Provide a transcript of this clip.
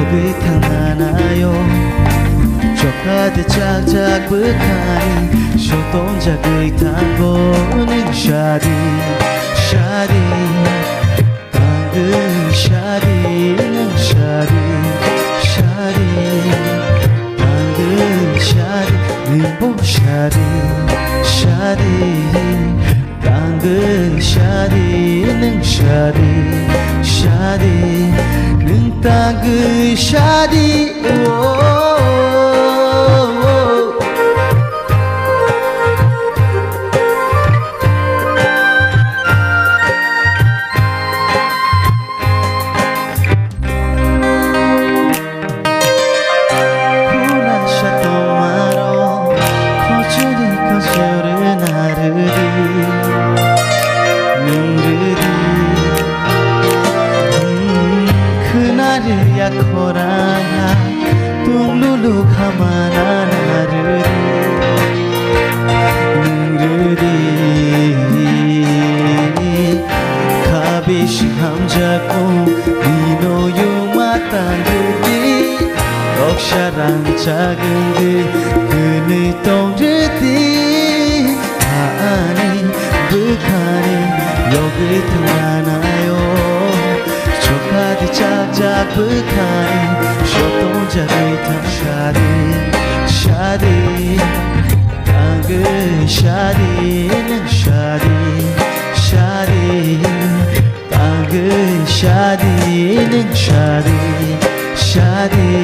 여기 탕하나요 조카드 짝짝 북한이 쇼동작의 tango는 샤디 샤디 당근 샤디는 샤디 샤디 당근 샤디 림보 샤디 샤디 당근 샤디는 샤디 샤디는 당근 샤디 코라나 뚱루루 가마나 나르리 느르리 가비시 함자고 니노유 마땅르디 럭샤랑 작은 그늘 동르디 아니 북한이 여기 등하나요 조카디 짝짝 북한이 쇼동작의 탕 샤디 샤디 당근 샤디는 샤디 샤디 당근 샤디는 샤디 샤디